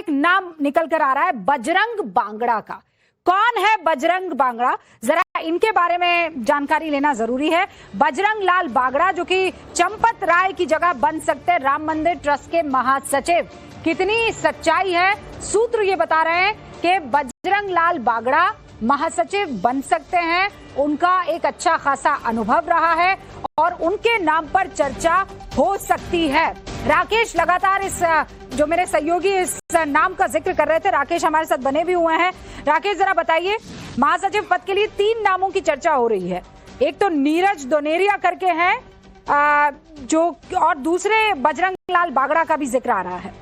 एक नाम निकल कर आ रहा है बजरंग बांगड़ा का। कौन है बजरंग बांगड़ा, जरा इनके बारे में जानकारी लेना जरूरी है। बजरंग लाल बांगड़ा जो कि चंपत राय की जगह बन सकते हैं राम मंदिर ट्रस्ट के महासचिव। कितनी सच्चाई है, सूत्र ये बता रहे हैं कि बजरंग लाल बांगड़ा महासचिव बन सकते हैं। उनका एक अच्छा खासा अनुभव रहा है और उनके नाम पर चर्चा हो सकती है। राकेश लगातार इस जो मेरे सहयोगी इस नाम का जिक्र कर रहे थे, राकेश हमारे साथ बने भी हुए हैं। राकेश जरा बताइए, महासचिव पद के लिए 3 नामों की चर्चा हो रही है। एक तो नीरज दोनेरिया करके हैं जो, और दूसरे बजरंग लाल बांगड़ा का भी जिक्र आ रहा है।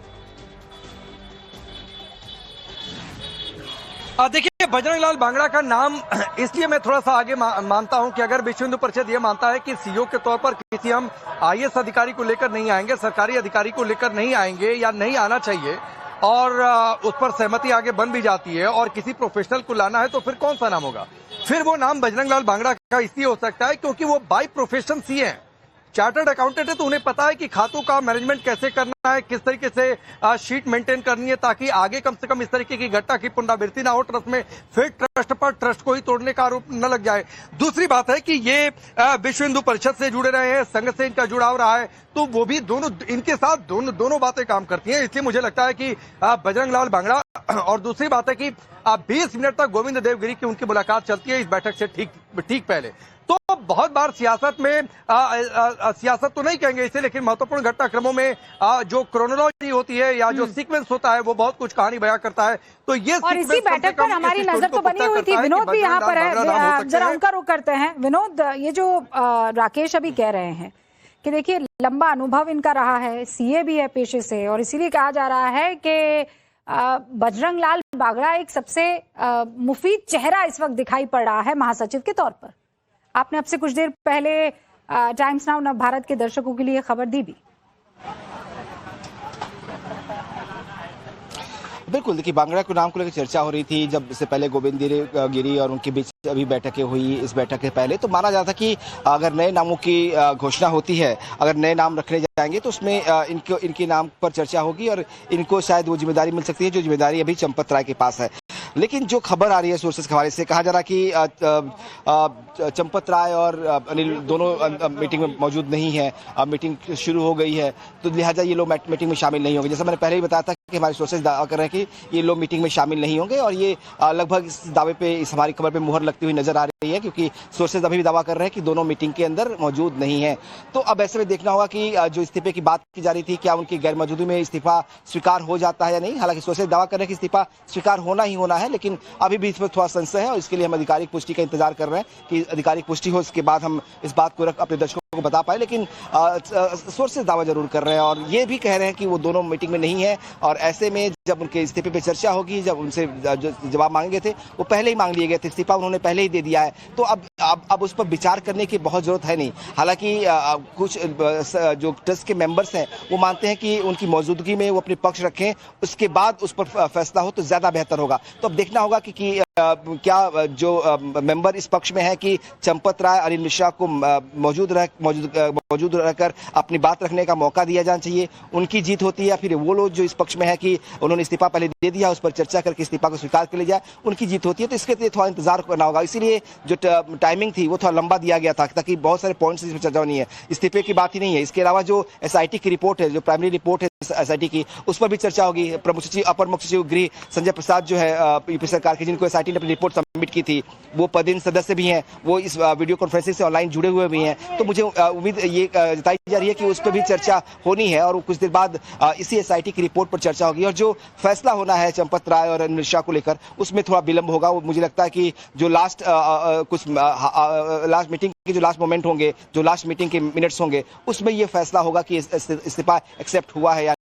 देखिए, बजरंग लाल बांगड़ा का नाम इसलिए मैं थोड़ा सा आगे मानता हूं कि अगर विश्व हिंदू परिषद ये मानता है कि सीईओ के तौर पर किसी हम आईएएस अधिकारी को लेकर नहीं आएंगे, सरकारी अधिकारी को लेकर नहीं आएंगे या नहीं आना चाहिए, और उस पर सहमति आगे बन भी जाती है और किसी प्रोफेशनल को लाना है, तो फिर कौन सा नाम होगा? फिर वो नाम बजरंग लाल बांगड़ा का इसलिए हो सकता है क्योंकि वो बाय प्रोफेशन सीए हैं, चार्टर्ड अकाउंटेंट है, तो उन्हें पता है कि खातों का मैनेजमेंट कैसे करना है, किस तरीके से शीट मेंटेन करनी है, ताकि आगे कम से कम इस तरीके की घटना की पुनरावृत्ति ना हो ट्रस्ट में, फिर ट्रस्ट पर ट्रस्ट को ही तोड़ने का आरोप न लग जाए। दूसरी बात है कि ये विश्व हिंदू परिषद से जुड़े रहे हैं, संघ से इनका जुड़ाव रहा है, तो वो भी दोनों इनके साथ दोनों बातें काम करती हैं। इसलिए मुझे लगता है कि बजरंग लाल बांगड़ा, और दूसरी बात है कि 20 मिनट तक गोविंद देवगिरी की उनकी मुलाकात चलती है इस बैठक से ठीक पहले। तो बहुत बार सियासत में सियासत तो नहीं कहेंगे इसे, लेकिन महत्वपूर्ण घटनाक्रमों में जो क्रोनोलॉजी होती है या जो सीक्वेंस होता है वो बहुत कुछ कहानी बयां करता है। तो ये और इसी बैठक पर हमारी नजर तो बनी हुई थी। विनोद भी यहाँ पर है, जरा उनका रुख करते हैं। विनोद, ये जो राकेश अभी कह रहे हैं कि देखिए लंबा अनुभव इनका रहा है, सीए भी है पेशे से, और इसीलिए कहा जा रहा है कि बजरंग लाल बांगड़ा एक सबसे मुफीद चेहरा इस वक्त दिखाई पड़ रहा है महासचिव के तौर पर। आपने अब से कुछ देर पहले टाइम्स नाउ नव भारत के दर्शकों के लिए खबर दी भी। बिल्कुल, देखिए बांगड़ा के नाम को लेकर चर्चा हो रही थी जब इससे पहले गोविंद गिरी और उनके बीच अभी बैठकें हुई। इस बैठक के पहले तो माना जाता कि अगर नए नामों की घोषणा होती है, अगर नए नाम रखने जाएंगे तो उसमें इनके नाम पर चर्चा होगी और इनको शायद वो जिम्मेदारी मिल सकती है जो जिम्मेदारी अभी चंपत राय के पास है। लेकिन जो खबर आ रही है सोर्सेज के हवाले से, कहा जा रहा है कि चंपत राय और अनिल दोनों मीटिंग में मौजूद नहीं है। मीटिंग शुरू हो गई है तो लिहाजा ये लोग मीटिंग में शामिल नहीं होंगे। जैसा मैंने पहले ही बताया था कि हमारे सोर्सेज दावा कर रहे हैं कि ये लोग मीटिंग में शामिल नहीं होंगे, और ये लगभग इस दावे पे, इस हमारी खबर पे मुहर लगती हुई नजर आ रही है, क्योंकि सोर्सेज अभी भी दावा कर रहे हैं कि दोनों मीटिंग के अंदर मौजूद नहीं है। तो अब ऐसे में देखना होगा कि जो इस्तीफे की बात की जा रही थी, क्या उनकी गैर मौजूदगी में इस्तीफा स्वीकार हो जाता है या नहीं। हालांकि सोर्सेज दावा कर रहे हैं कि इस्तीफा स्वीकार होना ही होना है, लेकिन अभी भी इसमें थोड़ा संशय है और इसके लिए हम आधिकारिक पुष्टि का इंतजार कर रहे हैं कि आधिकारिक पुष्टि हो, इसके बाद हम इस बात को अपने दर्शकों को बता पाए। लेकिन सोर्सेज दावा जरूर कर रहे हैं और ये भी कह रहे हैं कि वो दोनों मीटिंग में नहीं है, और ऐसे में जब उनके इस्तीफे पे चर्चा होगी, जब उनसे जवाब मांगे थे वो पहले ही मांग लिए गए थे, इस्तीफा उन्होंने पहले ही दे दिया है, तो अब उस पर विचार करने की बहुत जरूरत है नहीं। हालांकि कुछ जो ट्रस्ट के मेंबर्स हैं वो मानते हैं कि उनकी मौजूदगी में वो अपने पक्ष रखें, उसके बाद उस पर फैसला हो तो ज्यादा बेहतर होगा। तो अब देखना होगा कि क्या जो मेंबर इस पक्ष में है कि चंपत राय, अनिल मिश्रा को मौजूद रहकर अपनी बात रखने का मौका दिया जाना चाहिए, उनकी जीत होती है, या फिर वो लोग जो इस पक्ष में है कि उन्होंने इस्तीफा पहले दे दिया, उस पर चर्चा करके इस्तीफा को स्वीकार कर लिया जाए, उनकी जीत होती है। तो इसके लिए थोड़ा इंतजार करना होगा। इसीलिए जो टाइमिंग थी वो थोड़ा लंबा दिया गया था, ताकि बहुत सारे पॉइंट्स इसमें चर्चा होनी है। इस्तीफे की बात ही नहीं है, इसके अलावा जो एसआईटी की रिपोर्ट है, जो प्राइमरी रिपोर्ट है एसआईटी की, उस पर भी चर्चा होगी। प्रमुख सचिव, अपर मुख्य सचिव गृह संजय प्रसाद जो है यूपी सरकार के, जिनको एसआईटी ने अपनी रिपोर्ट सबमिट की थी, वो पदेन सदस्य भी हैं, वो इस वीडियो कॉन्फ्रेंसिंग से ऑनलाइन जुड़े हुए भी हैं। तो मुझे उम्मीद ये जताई जा रही है कि उस पर भी चर्चा होनी है और कुछ देर बाद इसी एसआईटी की रिपोर्ट पर चर्चा होगी, और जो फैसला होना है चंपत राय और अनिल मिश्रा को लेकर उसमें थोड़ा विलंब होगा। मुझे लगता है कि जो लास्ट मीटिंग के जो लास्ट मोमेंट होंगे, जो लास्ट मीटिंग के मिनट्स होंगे, उसमें ये फैसला होगा कि इस्तीफा एक्सेप्ट हुआ है या